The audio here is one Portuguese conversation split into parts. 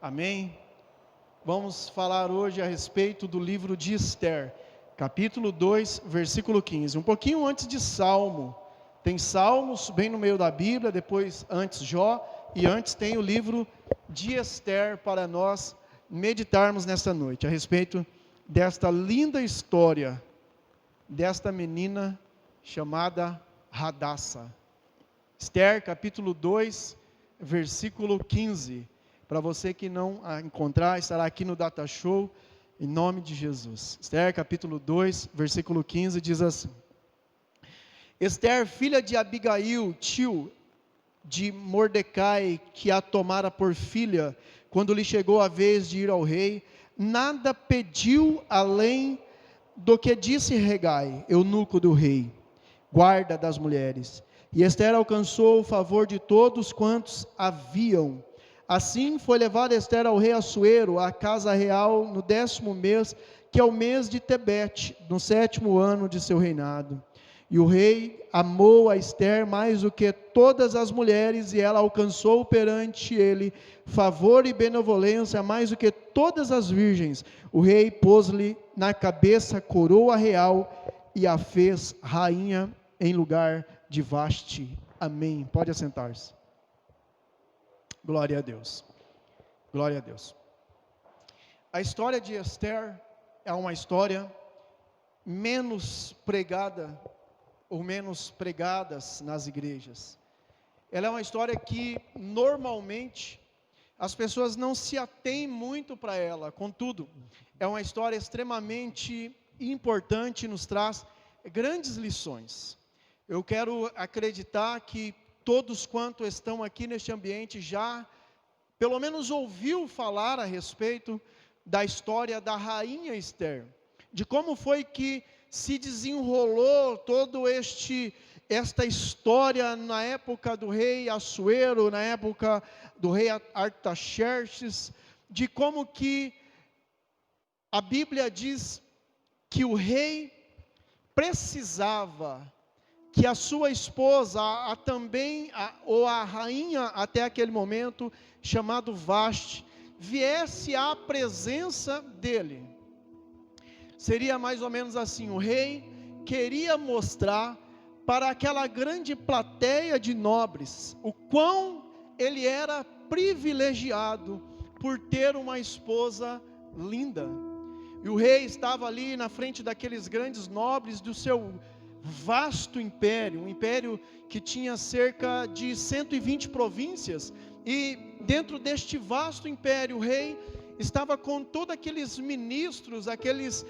Amém? Vamos falar hoje a respeito do livro de Esther, capítulo 2, versículo 15. Um pouquinho antes de Salmo. Tem Salmos bem no meio da Bíblia, depois antes Jó, e antes tem o livro de Esther para nós meditarmos nesta noite, a respeito desta linda história, desta menina chamada Hadassa. Esther, capítulo 2, versículo 15. Para você que não a encontrar, estará aqui no Data Show, em nome de Jesus. Esther, capítulo 2, versículo 15, diz assim: Esther, filha de Abigail, tio de Mordecai, que a tomara por filha, quando lhe chegou a vez de ir ao rei, nada pediu além do que disse Hegai, eunuco do rei, guarda das mulheres. E Esther alcançou o favor de todos quantos haviam. Assim foi levada Esther ao rei Assuero, à casa real, no 10º mês, que é o mês de Tebete, no 7º ano de seu reinado. E o rei amou a Esther mais do que todas as mulheres, e ela alcançou perante ele favor e benevolência mais do que todas as virgens. O rei pôs-lhe na cabeça coroa real e a fez rainha em lugar de Vaste. Amém. Pode assentar-se. Glória a Deus. Glória a Deus. A história de Esther é uma história menos pregada ou menos pregadas nas igrejas. Ela é uma história que normalmente as pessoas não se atêm muito para ela. Contudo, é uma história extremamente importante e nos traz grandes lições. Eu quero acreditar que todos quanto estão aqui neste ambiente já, pelo menos ouviu falar a respeito da história da rainha Esther, de como foi que se desenrolou todo esta história na época do rei Assuero, na época do rei Artaxerxes, de como que a Bíblia diz que o rei precisava que a sua esposa, ou a rainha até aquele momento, chamado Vaste, viesse à presença dele. Seria mais ou menos assim: o rei queria mostrar para aquela grande plateia de nobres o quão ele era privilegiado por ter uma esposa linda. E o rei estava ali na frente daqueles grandes nobres do seu vasto império, um império que tinha cerca de 120 províncias, e dentro deste vasto império, o rei estava com todos aqueles ministros, aquelas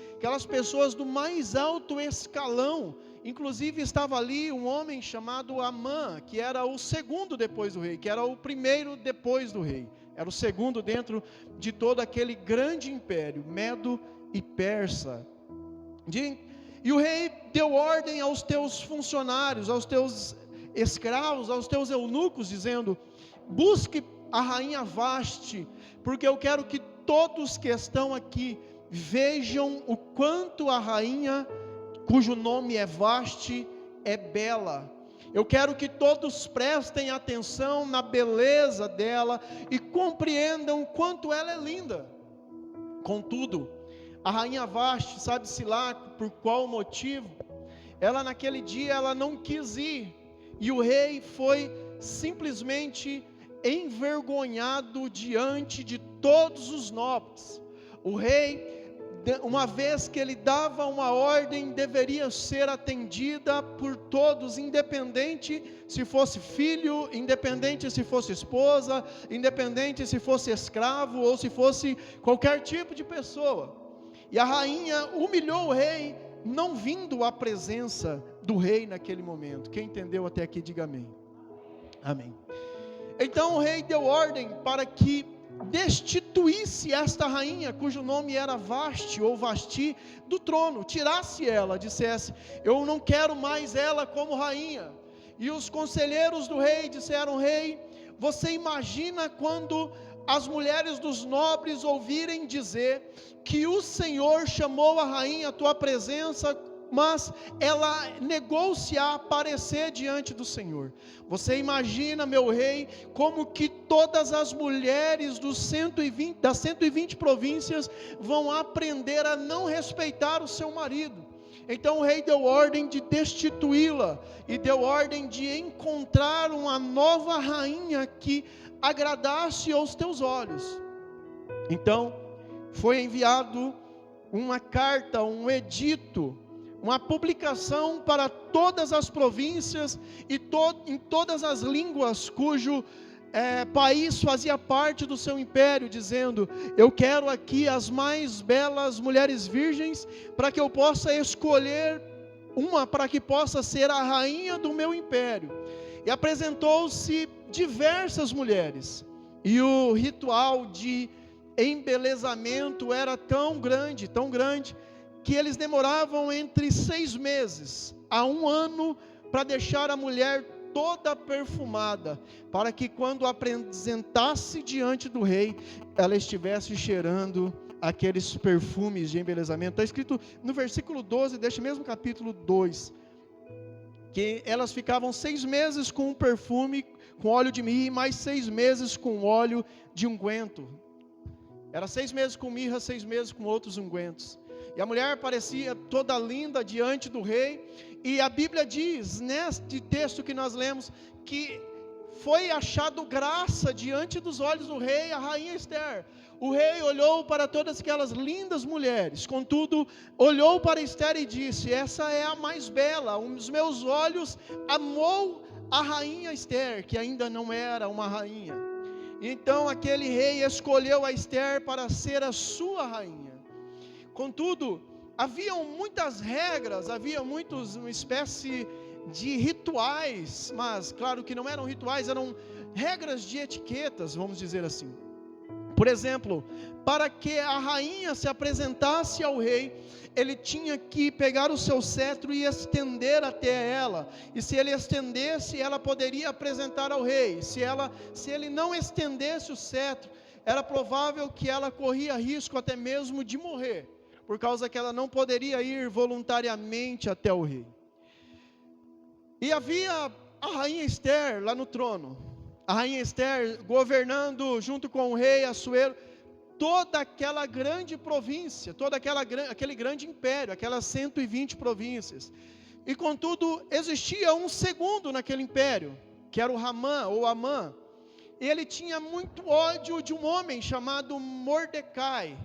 pessoas do mais alto escalão. Inclusive estava ali um homem chamado Amã, que era o segundo depois do rei, que era o primeiro depois do rei, era o segundo dentro de todo aquele grande império, Medo e Persa. E o rei deu ordem aos teus funcionários, aos teus escravos, aos teus eunucos, dizendo: busque a rainha Vaste, porque eu quero que todos que estão aqui vejam o quanto a rainha, cujo nome é Vaste, é bela. Eu quero que todos prestem atenção na beleza dela e compreendam o quanto ela é linda. Contudo, a rainha Vaste, sabe-se lá por qual motivo, ela naquele dia ela não quis ir, e o rei foi simplesmente envergonhado diante de todos os nobres. O rei, uma vez que ele dava uma ordem, deveria ser atendida por todos, independente se fosse filho, independente se fosse esposa, independente se fosse escravo ou se fosse qualquer tipo de pessoa. E a rainha humilhou o rei, não vindo à presença do rei naquele momento. Quem entendeu até aqui, diga amém. Amém. Então o rei deu ordem para que destituísse esta rainha, cujo nome era Vaste ou Vasti, do trono, tirasse ela, dissesse: eu não quero mais ela como rainha. E os conselheiros do rei disseram: rei, você imagina quando as mulheres dos nobres ouvirem dizer que o Senhor chamou a rainha à tua presença mas ela negou-se a aparecer diante do Senhor. Você imagina, meu rei, como que todas as mulheres das 120 províncias vão aprender a não respeitar o seu marido. Então o rei deu ordem de destituí-la, e deu ordem de encontrar uma nova rainha que agradasse aos teus olhos. Então foi enviado uma carta, um edito, uma publicação para todas as províncias e em todas as línguas cujo país fazia parte do seu império, dizendo: eu quero aqui as mais belas mulheres virgens, para que eu possa escolher uma para que possa ser a rainha do meu império. E apresentou-se diversas mulheres, e o ritual de embelezamento era tão grande, que eles demoravam entre 6 meses a 1 ano para deixar a mulher toda perfumada, para que quando apresentasse diante do rei, ela estivesse cheirando aqueles perfumes de embelezamento. Está escrito no versículo 12 deste mesmo capítulo 2, que elas ficavam 6 meses com um perfume, com óleo de mirra, e mais 6 meses com óleo de unguento. Era 6 meses com mirra, 6 meses com outros ungüentos. E a mulher parecia toda linda diante do rei. E a Bíblia diz, neste texto que nós lemos, que foi achado graça diante dos olhos do rei, a rainha Ester. O rei olhou para todas aquelas lindas mulheres, contudo, olhou para Ester e disse: essa é a mais bela. Os meus olhos amou a rainha Ester, que ainda não era uma rainha. Então aquele rei escolheu a Ester para ser a sua rainha. Contudo, haviam muitas regras, havia uma espécie de rituais, mas claro que não eram rituais, eram regras de etiquetas, vamos dizer assim. Por exemplo, para que a rainha se apresentasse ao rei, ele tinha que pegar o seu cetro e estender até ela, e se ele estendesse, ela poderia apresentar ao rei. Se ele não estendesse o cetro, era provável que ela corria risco até mesmo de morrer, por causa que ela não poderia ir voluntariamente até o rei. E havia a rainha Ester lá no trono, a rainha Ester governando junto com o rei Assuero, toda aquela grande província, aquele grande império, aquelas 120 províncias. E contudo, existia um segundo naquele império, que era o Ramã, ou Amã. Ele tinha muito ódio de um homem chamado Mordecai,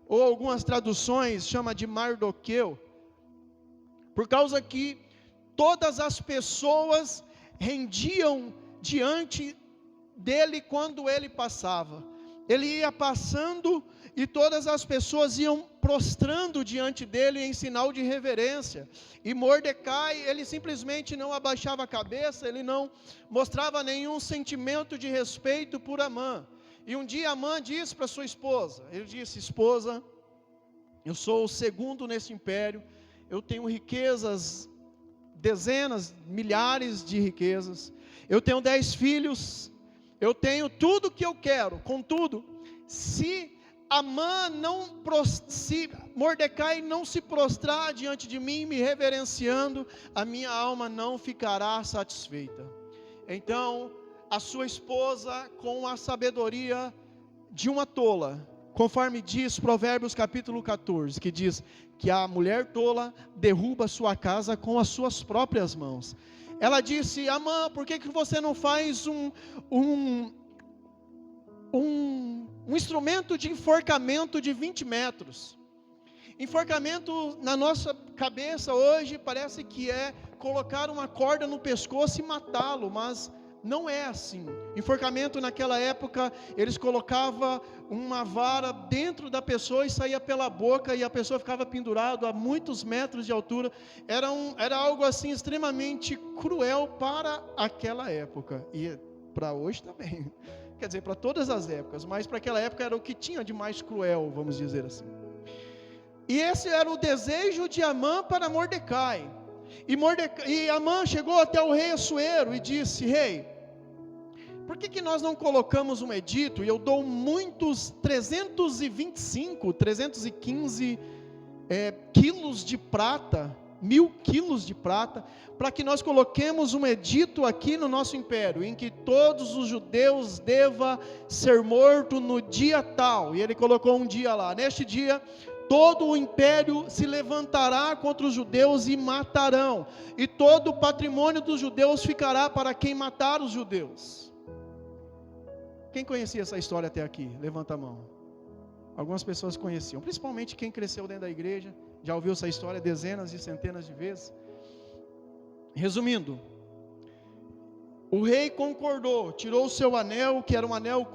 ou algumas traduções chama de Mardoqueu, por causa que todas as pessoas rendiam diante dele quando ele passava. Ele ia passando e todas as pessoas iam prostrando diante dele em sinal de reverência. E Mordecai, ele simplesmente não abaixava a cabeça, ele não mostrava nenhum sentimento de respeito por Amã. E um dia Amã disse para sua esposa, ele disse: esposa, eu sou o segundo nesse império, eu tenho riquezas, dezenas, milhares de riquezas, eu tenho 10 filhos, eu tenho tudo o que eu quero. Contudo, se Mordecai não se prostrar diante de mim, me reverenciando, a minha alma não ficará satisfeita. Então, a sua esposa, com a sabedoria de uma tola, conforme diz Provérbios capítulo 14, que diz que a mulher tola derruba sua casa com as suas próprias mãos. Ela disse: Amã, por que você não faz um instrumento de enforcamento de 20 metros? Enforcamento na nossa cabeça hoje parece que é colocar uma corda no pescoço e matá-lo, mas não é assim. Enforcamento naquela época, eles colocavam uma vara dentro da pessoa e saía pela boca, e a pessoa ficava pendurada a muitos metros de altura. Era algo assim extremamente cruel para aquela época, e para hoje também, quer dizer, para todas as épocas, mas para aquela época era o que tinha de mais cruel, vamos dizer assim. E esse era o desejo de Amã para Mordecai. E Amã chegou até o rei Assuero e disse: rei, por que nós não colocamos um edito, e eu dou muitos 315 quilos de prata 1000 quilos de prata, para que nós coloquemos um edito aqui no nosso império, em que todos os judeus devam ser mortos no dia tal. E ele colocou um dia lá. Neste dia, todo o império se levantará contra os judeus e matarão, e todo o patrimônio dos judeus ficará para quem matar os judeus. Quem conhecia essa história até aqui? Levanta a mão. Algumas pessoas conheciam, principalmente quem cresceu dentro da igreja, já ouviu essa história dezenas e centenas de vezes. Resumindo, o rei concordou, tirou o seu anel, que era um anel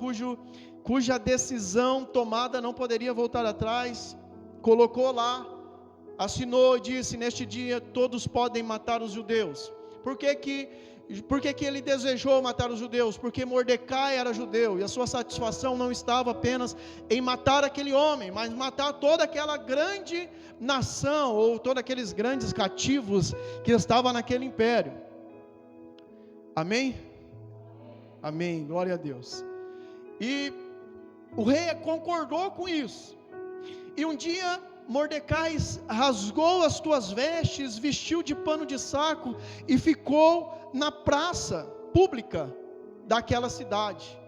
cuja decisão tomada não poderia voltar atrás, colocou lá, assinou e disse: neste dia todos podem matar os judeus. Por que ele desejou matar os judeus? Porque Mordecai era judeu, e a sua satisfação não estava apenas em matar aquele homem, mas matar toda aquela grande nação, ou todos aqueles grandes cativos que estavam naquele império. Amém? Amém, glória a Deus. E o rei concordou com isso. E um dia Mordecai rasgou as suas vestes, vestiu de pano de saco e ficou na praça pública daquela cidade.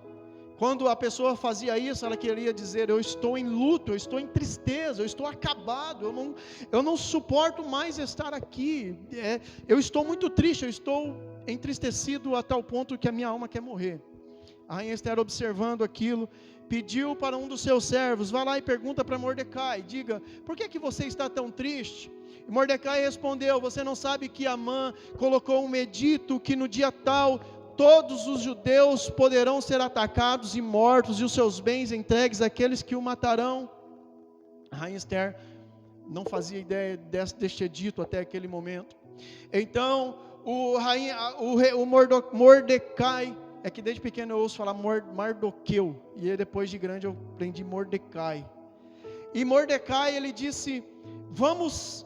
Quando a pessoa fazia isso, ela queria dizer: eu estou em luto, eu estou em tristeza, eu estou acabado, eu não suporto mais estar aqui, eu estou muito triste, eu estou entristecido a tal ponto que a minha alma quer morrer. A rainha Esther, observando aquilo, pediu para um dos seus servos: vá lá e pergunta para Mordecai, diga, por que você está tão triste? E Mordecai respondeu: você não sabe que Amã colocou um edito que no dia tal todos os judeus poderão ser atacados e mortos, e os seus bens entregues àqueles que o matarão? A rainha Esther não fazia ideia deste edito até aquele momento. Então Mordecai, é que desde pequeno eu ouço falar Mardoqueu, e aí depois de grande eu aprendi Mordecai. E Mordecai, ele disse: vamos,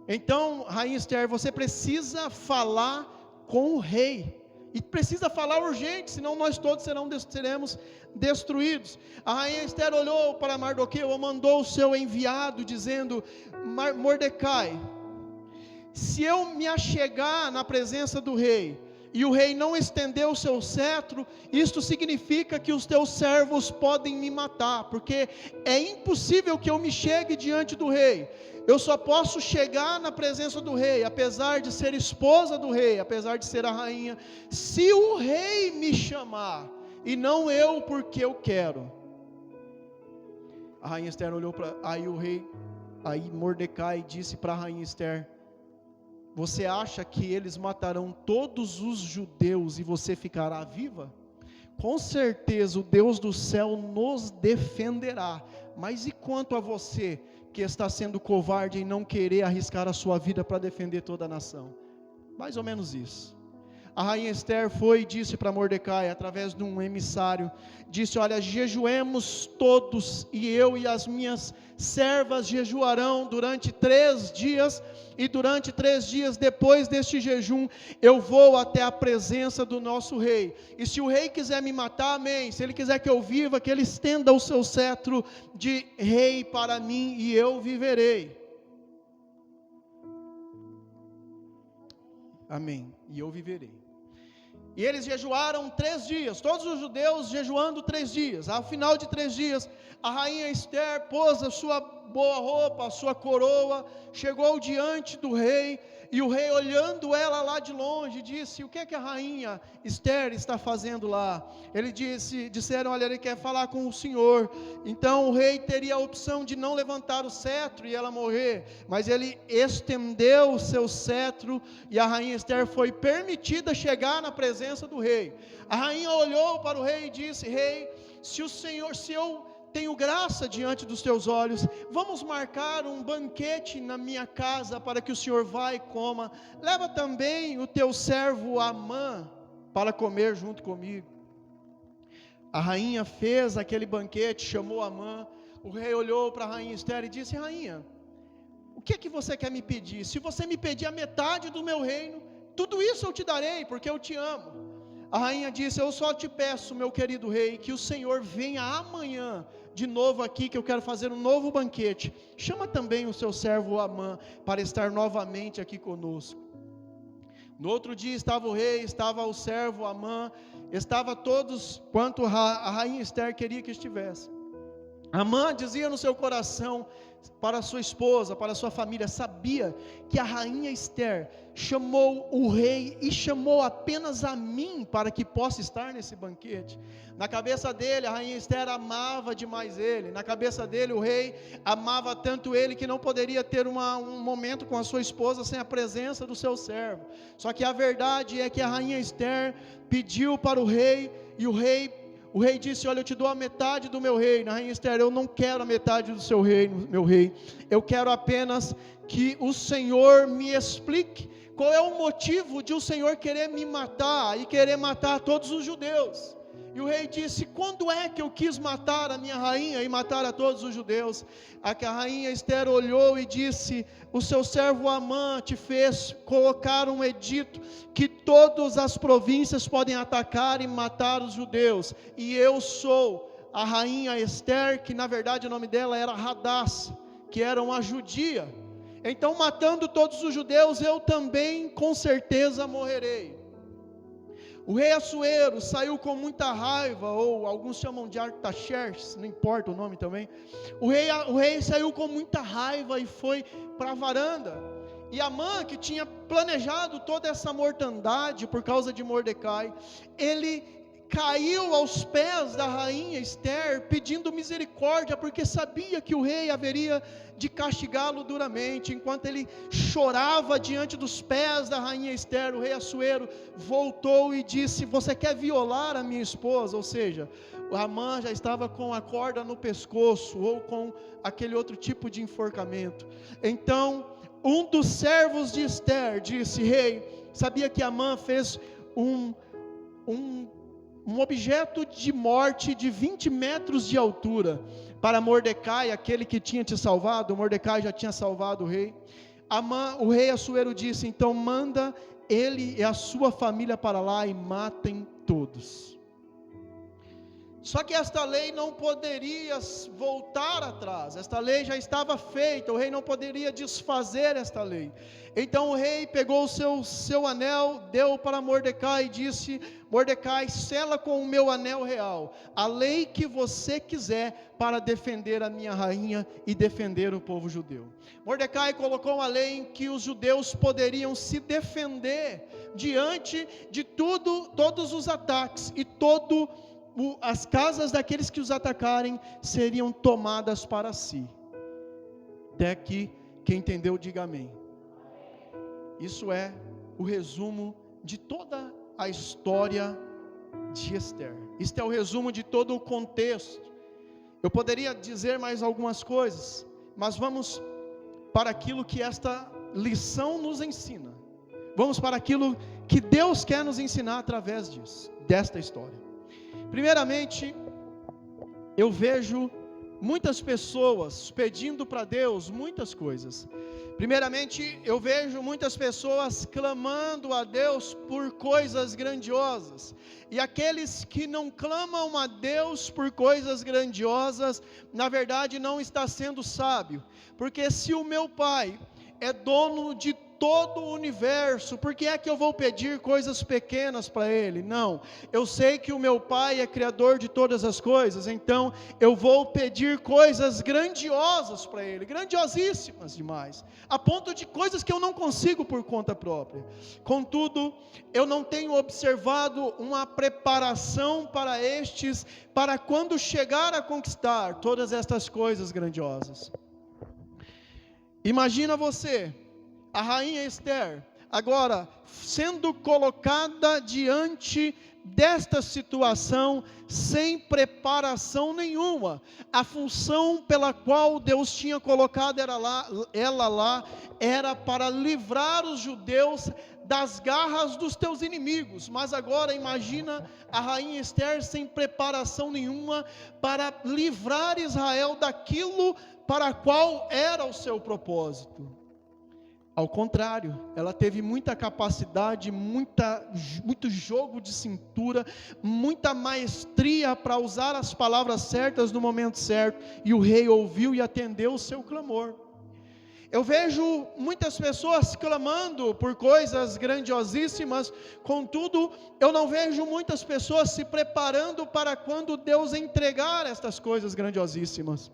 então, rainha Esther, você precisa falar com o rei, e precisa falar urgente, senão nós todos seremos destruídos. A rainha Esther olhou para Mardoqueu, mandou o seu enviado, dizendo: Mordecai, se eu me achegar na presença do rei, e o rei não estendeu o seu cetro, isto significa que os teus servos podem me matar, porque é impossível que eu me chegue diante do rei. Eu só posso chegar na presença do rei, apesar de ser esposa do rei, apesar de ser a rainha, se o rei me chamar, e não eu porque eu quero. A rainha Esther olhou para aí Mordecai disse para a rainha Esther: você acha que eles matarão todos os judeus e você ficará viva? Com certeza o Deus do céu nos defenderá. Mas e quanto a você, que está sendo covarde em não querer arriscar a sua vida para defender toda a nação? Mais ou menos isso. A rainha Esther foi e disse para Mordecai, através de um emissário, disse: olha, jejuemos todos, e eu e as minhas servas jejuarão durante 3 dias, e durante 3 dias depois deste jejum, eu vou até a presença do nosso rei, e se o rei quiser me matar, amém, se ele quiser que eu viva, que ele estenda o seu cetro de rei para mim, e eu viverei. Amém, e eu viverei. E eles jejuaram 3 dias, todos os judeus jejuando 3 dias. Ao final de 3 dias, a rainha Esther pôs a sua boa roupa, a sua coroa, chegou diante do rei, e o rei, olhando ela lá de longe, disse: o que é que a rainha Esther está fazendo lá? Disseram: olha, ele quer falar com o senhor. Então o rei teria a opção de não levantar o cetro e ela morrer, mas ele estendeu o seu cetro, e a rainha Esther foi permitida chegar na presença do rei. A rainha olhou para o rei e disse: rei, se eu tenho graça diante dos teus olhos, vamos marcar um banquete na minha casa, para que o senhor vá e coma. Leva também o teu servo Amã para comer junto comigo. A rainha fez aquele banquete, chamou Amã. O rei olhou para a rainha Esther e disse: rainha, o que é que você quer me pedir? Se você me pedir a metade do meu reino, tudo isso eu te darei, porque eu te amo. A rainha disse: eu só te peço, meu querido rei, que o Senhor venha amanhã de novo aqui, que eu quero fazer um novo banquete. Chama também o seu servo Amã para estar novamente aqui conosco. No outro dia estava o rei, estava o servo Amã, estava todos quanto a rainha Esther queria que estivesse. Amã dizia no seu coração para sua esposa, para sua família, sabia que a rainha Esther chamou o rei e chamou apenas a mim para que possa estar nesse banquete. Na cabeça dele, a rainha Esther amava demais ele. Na cabeça dele, o rei amava tanto ele que não poderia ter um momento com a sua esposa sem a presença do seu servo. Só que a verdade é que a rainha Esther pediu para o rei, e o rei disse: olha, eu te dou a metade do meu reino. A rainha Esther: eu não quero a metade do seu reino, meu rei. Eu quero apenas que o Senhor me explique qual é o motivo de o Senhor querer me matar e querer matar todos os judeus. E o rei disse: quando é que eu quis matar a minha rainha e matar a todos os judeus? A rainha Esther olhou e disse: o seu servo Amã te fez colocar um edito que todas as províncias podem atacar e matar os judeus, e eu sou a rainha Esther, que na verdade o nome dela era Hadassa, que era uma judia. Então, matando todos os judeus, eu também com certeza morrerei. O rei Assuero saiu com muita raiva, ou alguns chamam de Artaxerxes, não importa o nome também. O rei saiu com muita raiva e foi para a varanda. E Amã, que tinha planejado toda essa mortandade por causa de Mordecai, ele caiu aos pés da rainha Esther pedindo misericórdia, porque sabia que o rei haveria de castigá-lo duramente. Enquanto ele chorava diante dos pés da rainha Esther, o rei Assuero voltou e disse: você quer violar a minha esposa? Ou seja, o Amã já estava com a corda no pescoço, ou com aquele outro tipo de enforcamento. Então um dos servos de Esther disse: rei, sabia que Amã fez um objeto de morte de 20 metros de altura para Mordecai, aquele que tinha te salvado? Mordecai já tinha salvado o rei. O rei Assuero disse: então manda ele e a sua família para lá e matem todos. Só que esta lei não poderia voltar atrás, esta lei já estava feita, o rei não poderia desfazer esta lei. Então o rei pegou o seu anel, deu para Mordecai e disse: Mordecai, sela com o meu anel real a lei que você quiser para defender a minha rainha e defender o povo judeu. Mordecai colocou uma lei em que os judeus poderiam se defender diante de todos os ataques, e as casas daqueles que os atacarem seriam tomadas para si. Até aqui, quem entendeu, diga amém. Isso é o resumo de toda a história de Esther. Isso é o resumo de todo o contexto. Eu poderia dizer mais algumas coisas, mas vamos para aquilo que esta lição nos ensina. Vamos para aquilo que Deus quer nos ensinar através desta história. Primeiramente, eu vejo muitas pessoas pedindo para Deus muitas coisas. Primeiramente, eu vejo muitas pessoas clamando a Deus por coisas grandiosas. E aqueles que não clamam a Deus por coisas grandiosas, na verdade não está sendo sábio. Porque se o meu Pai é dono de todo o universo, por que é que eu vou pedir coisas pequenas para Ele? Não, eu sei que o meu Pai é criador de todas as coisas, então eu vou pedir coisas grandiosas para Ele, grandiosíssimas demais, a ponto de coisas que eu não consigo por conta própria. Contudo, eu não tenho observado uma preparação para quando chegar a conquistar todas estas coisas grandiosas. Imagina você, a rainha Esther, agora sendo colocada diante desta situação sem preparação nenhuma. A função pela qual Deus tinha colocado ela lá era para livrar os judeus das garras dos teus inimigos. Mas agora imagina a rainha Esther sem preparação nenhuma para livrar Israel daquilo para qual era o seu propósito. Ao contrário, ela teve muita capacidade, muito jogo de cintura, muita maestria para usar as palavras certas no momento certo, e o rei ouviu e atendeu o seu clamor. Eu vejo muitas pessoas clamando por coisas grandiosíssimas, contudo, eu não vejo muitas pessoas se preparando para quando Deus entregar estas coisas grandiosíssimas.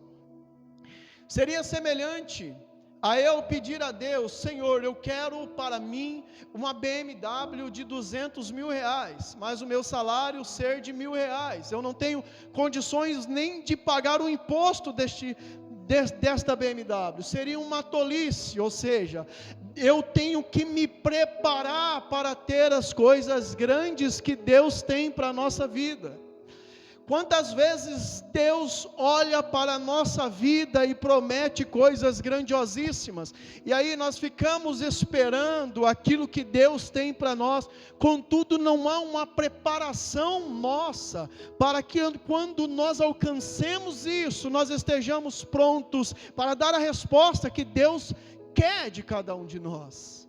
Seria semelhante a eu pedir a Deus: Senhor, eu quero para mim uma BMW de 200 mil reais, mas o meu salário ser de R$1.000, eu não tenho condições nem de pagar o imposto desta BMW, seria uma tolice. Ou seja, eu tenho que me preparar para ter as coisas grandes que Deus tem para a nossa vida. Quantas vezes Deus olha para a nossa vida e promete coisas grandiosíssimas, e aí nós ficamos esperando aquilo que Deus tem para nós, contudo não há uma preparação nossa, para que quando nós alcancemos isso, nós estejamos prontos para dar a resposta que Deus quer de cada um de nós.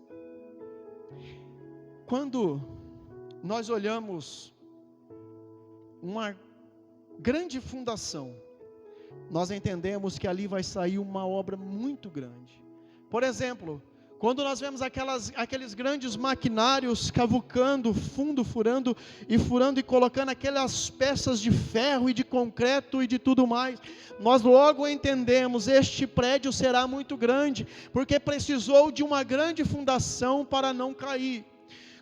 Quando nós olhamos uma grande fundação, nós entendemos que ali vai sair uma obra muito grande. Por exemplo, quando nós vemos aqueles grandes maquinários cavucando fundo, furando e colocando aquelas peças de ferro e de concreto e de tudo mais, nós logo entendemos: este prédio será muito grande, porque precisou de uma grande fundação para não cair.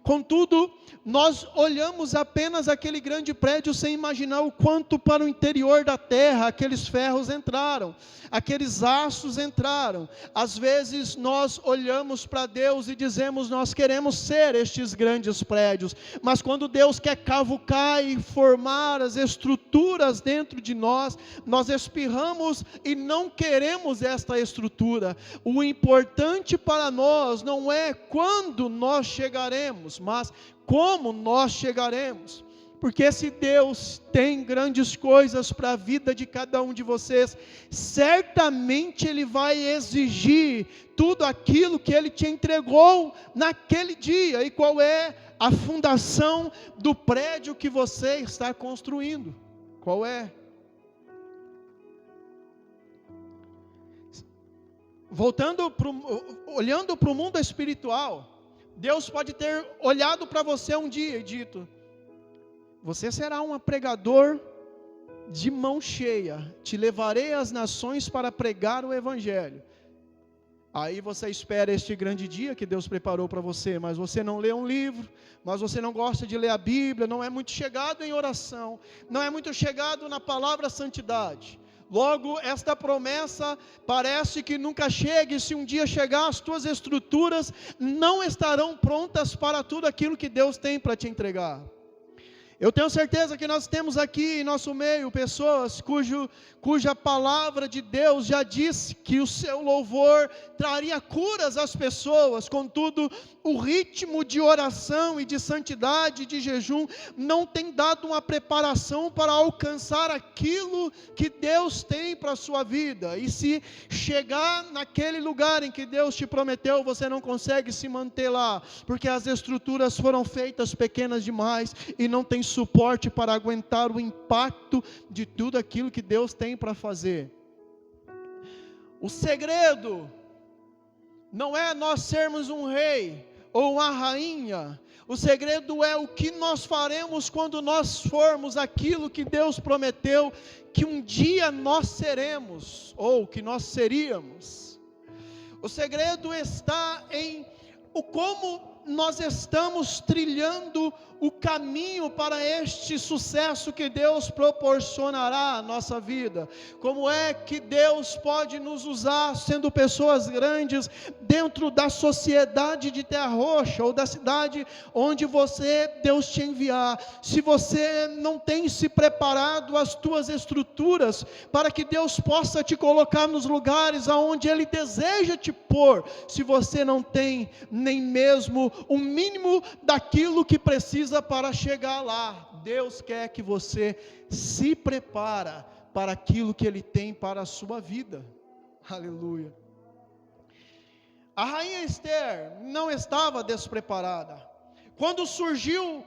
Contudo, nós olhamos apenas aquele grande prédio sem imaginar o quanto para o interior da terra aqueles ferros entraram, aqueles aços entraram. Às vezes nós olhamos para Deus e dizemos: nós queremos ser estes grandes prédios, mas quando Deus quer cavucar e formar as estruturas dentro de nós, nós espirramos e não queremos esta estrutura. O importante para nós não é quando nós chegaremos, mas como nós chegaremos. Porque se Deus tem grandes coisas para a vida de cada um de vocês, certamente Ele vai exigir tudo aquilo que Ele te entregou naquele dia. E qual é a fundação do prédio que você está construindo? Qual é? Olhando para o mundo espiritual, Deus pode ter olhado para você um dia e dito: você será um pregador de mão cheia, te levarei às nações para pregar o Evangelho. Aí você espera este grande dia que Deus preparou para você, mas você não lê um livro, mas você não gosta de ler a Bíblia, não é muito chegado em oração, não é muito chegado na palavra santidade. Logo, esta promessa parece que nunca chega, e se um dia chegar, as tuas estruturas não estarão prontas para tudo aquilo que Deus tem para te entregar. Eu tenho certeza que nós temos aqui em nosso meio pessoas cuja palavra de Deus já disse que o seu louvor traria curas às pessoas. Contudo, o ritmo de oração e de santidade, de jejum, não tem dado uma preparação para alcançar aquilo que Deus tem para a sua vida. E se chegar naquele lugar em que Deus te prometeu, você não consegue se manter lá, porque as estruturas foram feitas pequenas demais e não tem suporte para aguentar o impacto de tudo aquilo que Deus tem para fazer. O segredo não é nós sermos um rei ou uma rainha. O segredo é o que nós faremos quando nós formos aquilo que Deus prometeu que um dia nós seremos, ou que nós seríamos. O segredo está em como nós estamos trilhando o caminho para este sucesso que Deus proporcionará à nossa vida. Como é que Deus pode nos usar sendo pessoas grandes dentro da sociedade de Terra Roxa, ou da cidade onde Deus te enviar, se você não tem se preparado as tuas estruturas para que Deus possa te colocar nos lugares aonde Ele deseja te pôr, se você não tem nem mesmo o mínimo daquilo que precisa para chegar lá. Deus quer que você se prepare para aquilo que Ele tem para a sua vida. Aleluia. A rainha Esther não estava despreparada. Quando surgiu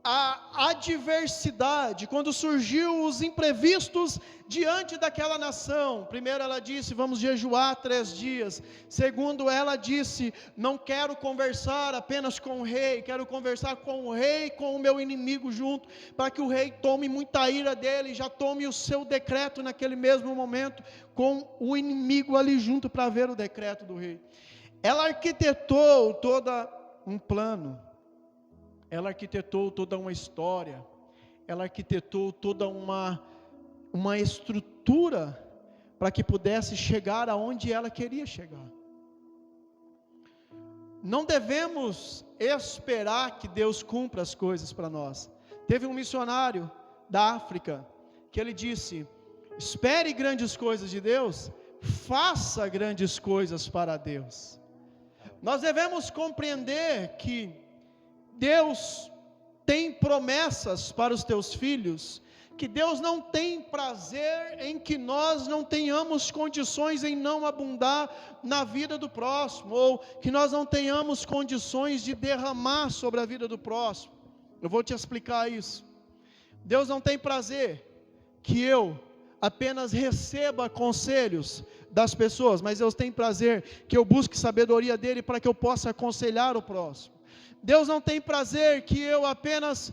a adversidade, quando surgiu os imprevistos diante daquela nação, primeiro ela disse, vamos jejuar 3 dias, segundo ela disse, não quero conversar apenas com o rei, quero conversar com o rei e com o meu inimigo junto, para que o rei tome muita ira dele, já tome o seu decreto naquele mesmo momento, com o inimigo ali junto para ver o decreto do rei. Ela arquitetou todo um plano, ela arquitetou toda uma história, ela arquitetou toda uma estrutura para que pudesse chegar aonde ela queria chegar. Não devemos esperar que Deus cumpra as coisas para nós. Teve um missionário da África que ele disse: espere grandes coisas de Deus, faça grandes coisas para Deus. Nós devemos compreender que Deus tem promessas para os teus filhos, que Deus não tem prazer em que nós não tenhamos condições em não abundar na vida do próximo, ou que nós não tenhamos condições de derramar sobre a vida do próximo. Eu vou te explicar isso. Deus não tem prazer que eu apenas receba conselhos das pessoas, mas Deus tem prazer que eu busque sabedoria dele para que eu possa aconselhar o próximo. Deus não tem prazer que eu apenas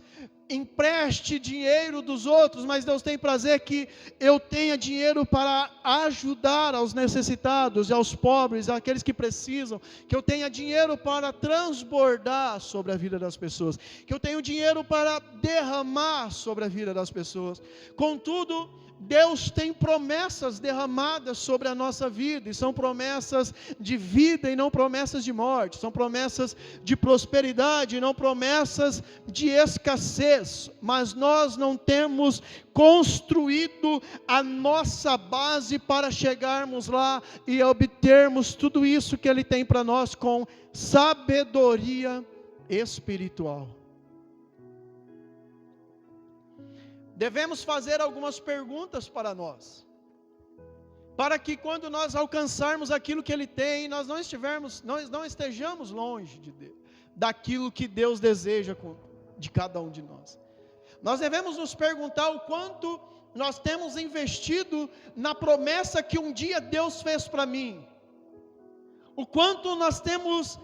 empreste dinheiro dos outros, mas Deus tem prazer que eu tenha dinheiro para ajudar aos necessitados e aos pobres, àqueles que precisam, que eu tenha dinheiro para transbordar sobre a vida das pessoas, que eu tenha dinheiro para derramar sobre a vida das pessoas. Contudo, Deus tem promessas derramadas sobre a nossa vida, e são promessas de vida e não promessas de morte, são promessas de prosperidade e não promessas de escassez, mas nós não temos construído a nossa base para chegarmos lá e obtermos tudo isso que Ele tem para nós com sabedoria espiritual. Devemos fazer algumas perguntas para nós, para que quando nós alcançarmos aquilo que Ele tem, nós não estejamos longe daquilo que Deus deseja de cada um de nós. Nós devemos nos perguntar o quanto nós temos investido na promessa que um dia Deus fez para mim, o quanto nós temos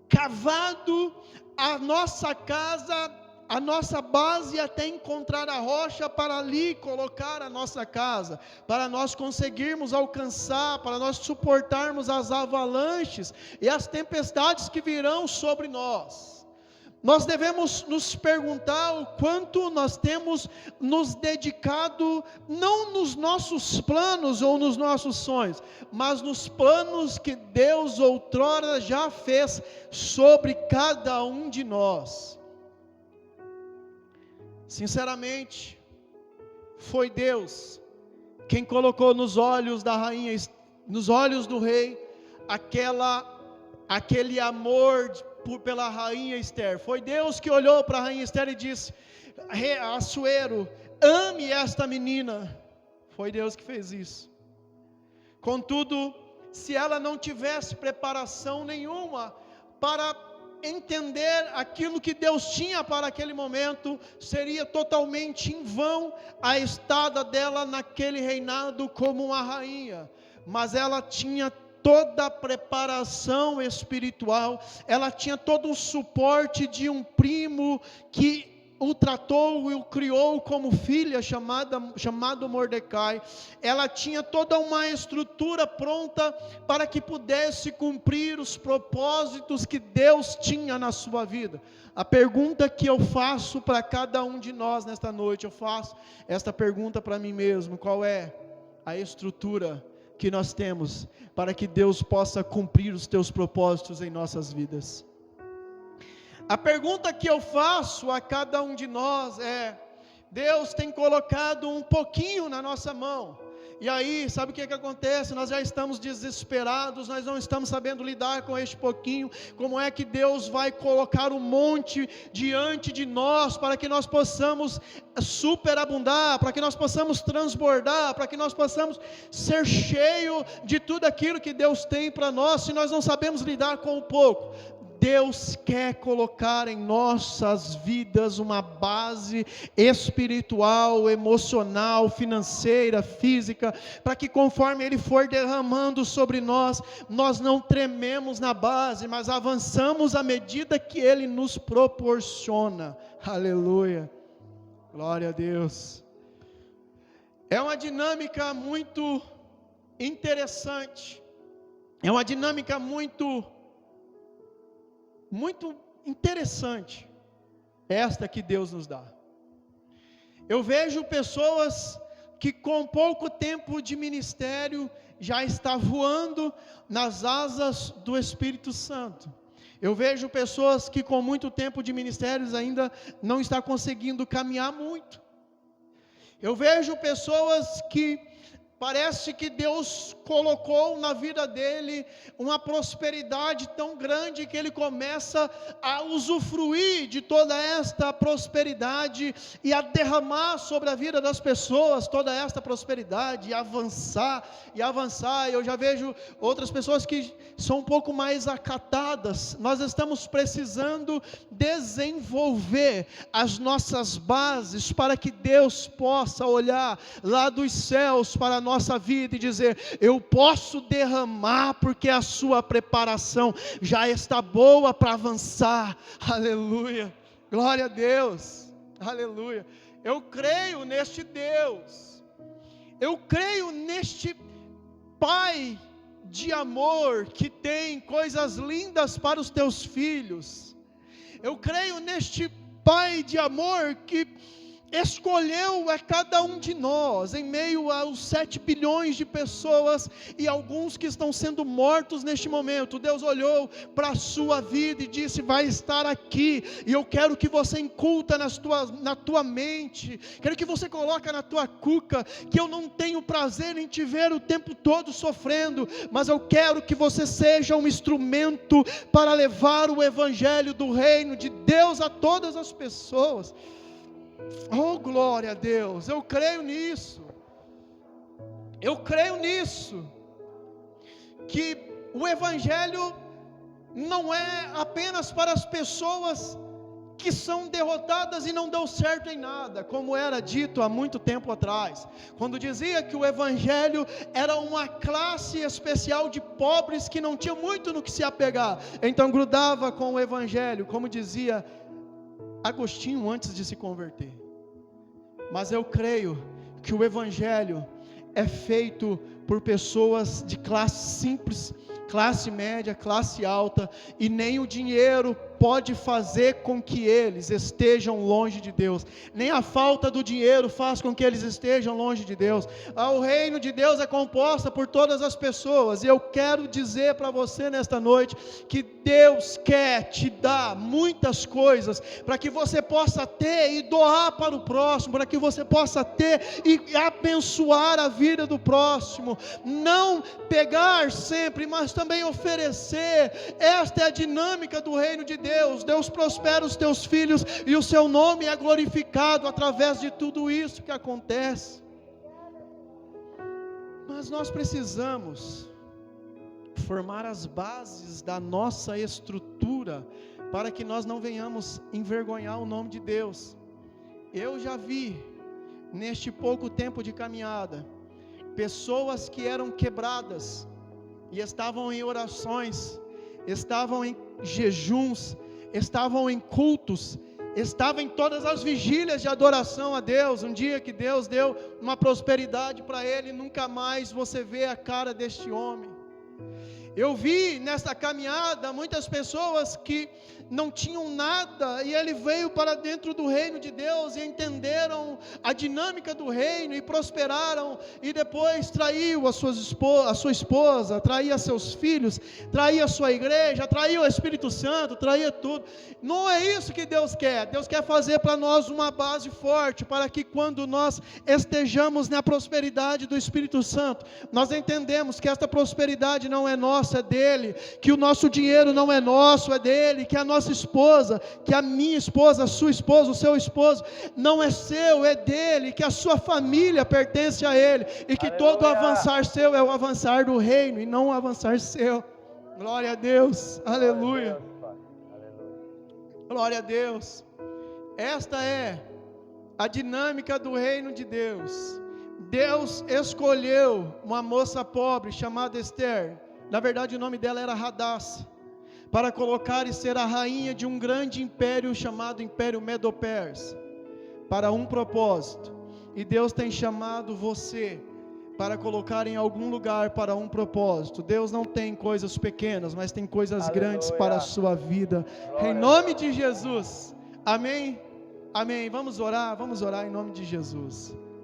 cavado a nossa casa, a nossa base até encontrar a rocha para ali colocar a nossa casa, para nós conseguirmos alcançar, para nós suportarmos as avalanches e as tempestades que virão sobre nós. Nós devemos nos perguntar o quanto nós temos nos dedicado, não nos nossos planos ou nos nossos sonhos, mas nos planos que Deus outrora já fez sobre cada um de nós. Sinceramente, foi Deus quem colocou nos olhos da rainha, nos olhos do rei, aquele amor pela rainha Esther. Foi Deus que olhou para a rainha Esther e disse: Assuero, ame esta menina. Foi Deus que fez isso. Contudo, se ela não tivesse preparação nenhuma para entender aquilo que Deus tinha para aquele momento, seria totalmente em vão a estada dela naquele reinado como uma rainha. Mas ela tinha toda a preparação espiritual, ela tinha todo o suporte de um primo que o tratou e o criou como filha, chamado Mordecai. Ela tinha toda uma estrutura pronta para que pudesse cumprir os propósitos que Deus tinha na sua vida. A pergunta que eu faço para cada um de nós nesta noite, eu faço esta pergunta para mim mesmo: qual é a estrutura que nós temos para que Deus possa cumprir os teus propósitos em nossas vidas? A pergunta que eu faço a cada um de nós é: Deus tem colocado um pouquinho na nossa mão, E aí, sabe o que acontece? Nós já estamos desesperados, nós não estamos sabendo lidar com este pouquinho. Como é que Deus vai colocar um monte diante de nós, para que nós possamos superabundar, para que nós possamos transbordar, para que nós possamos ser cheio de tudo aquilo que Deus tem para nós, se nós não sabemos lidar com o pouco? Deus quer colocar em nossas vidas uma base espiritual, emocional, financeira, física, para que conforme Ele for derramando sobre nós, nós não trememos na base, mas avançamos à medida que Ele nos proporciona. Aleluia, glória a Deus. É uma dinâmica muito interessante, é uma dinâmica muito interessante, esta que Deus nos dá. Eu vejo pessoas que com pouco tempo de ministério já está voando nas asas do Espírito Santo. Eu vejo pessoas que com muito tempo de ministérios ainda não está conseguindo caminhar muito. Eu vejo pessoas que parece que Deus colocou na vida dele uma prosperidade tão grande que ele começa a usufruir de toda esta prosperidade e a derramar sobre a vida das pessoas toda esta prosperidade, e avançar. Eu já vejo outras pessoas que são um pouco mais acatadas. Nós estamos precisando desenvolver as nossas bases para que Deus possa olhar lá dos céus para a nossa vida e dizer: eu posso derramar, porque a sua preparação já está boa para avançar. Aleluia, glória a Deus, aleluia. Eu creio neste Deus, eu creio neste Pai de amor, que tem coisas lindas para os teus filhos. Eu creio neste Pai de amor que escolheu a cada um de nós, em meio aos 7 bilhões de pessoas, e alguns que estão sendo mortos neste momento. Deus olhou para a sua vida e disse: vai estar aqui, e eu quero que você inculta na tua mente, quero que você coloque na tua cuca, que eu não tenho prazer em te ver o tempo todo sofrendo, mas eu quero que você seja um instrumento para levar o evangelho do reino de Deus a todas as pessoas. Oh, glória a Deus, eu creio nisso, que o Evangelho não é apenas para as pessoas que são derrotadas e não deu certo em nada, como era dito há muito tempo atrás, quando dizia que o Evangelho era uma classe especial de pobres que não tinham muito no que se apegar, então grudava com o Evangelho, como dizia Agostinho antes de se converter. Mas eu creio que o Evangelho é feito por pessoas de classe simples, classe média, classe alta, e nem o dinheiro pode fazer com que eles estejam longe de Deus, nem a falta do dinheiro faz com que eles estejam longe de Deus. O reino de Deus é composto por todas as pessoas, e eu quero dizer para você nesta noite, que Deus quer te dar muitas coisas, para que você possa ter e doar para o próximo, para que você possa ter e abençoar a vida do próximo, não pegar sempre, mas também oferecer. Esta é a dinâmica do reino de Deus. Deus prospera os teus filhos e o seu nome é glorificado através de tudo isso que acontece. Mas nós precisamos formar as bases da nossa estrutura para que nós não venhamos envergonhar o nome de Deus. Eu já vi neste pouco tempo de caminhada pessoas que eram quebradas e estavam em orações, estavam em jejuns, estavam em cultos, estavam em todas as vigílias de adoração a Deus. Um dia que Deus deu uma prosperidade para ele, nunca mais você vê a cara deste homem. Eu vi nesta caminhada muitas pessoas que não tinham nada, e ele veio para dentro do reino de Deus, e entenderam a dinâmica do reino, e prosperaram, e depois traiu a sua esposa, traía seus filhos, traía a sua igreja, traía o Espírito Santo, traía tudo. Não é isso que Deus quer fazer para nós uma base forte, para que quando nós estejamos na prosperidade do Espírito Santo, nós entendemos que esta prosperidade não é nossa, é dele, que o nosso dinheiro não é nosso, é dele, que a nossa esposa, que a minha esposa, a sua esposa, o seu esposo, não é seu, é dele, que a sua família pertence a ele, e que todo avançar seu é o avançar do reino, e não o avançar seu. Glória a Deus, aleluia, glória a Deus. Esta é a dinâmica do reino de Deus. Deus escolheu uma moça pobre chamada Esther, na verdade o nome dela era Hadassah, para colocar e ser a rainha de um grande império chamado Império Medo-Persa, para um propósito. E Deus tem chamado você para colocar em algum lugar para um propósito. Deus não tem coisas pequenas, mas tem coisas grandes para a sua vida. Em nome de Jesus. Amém? Amém. Vamos orar em nome de Jesus.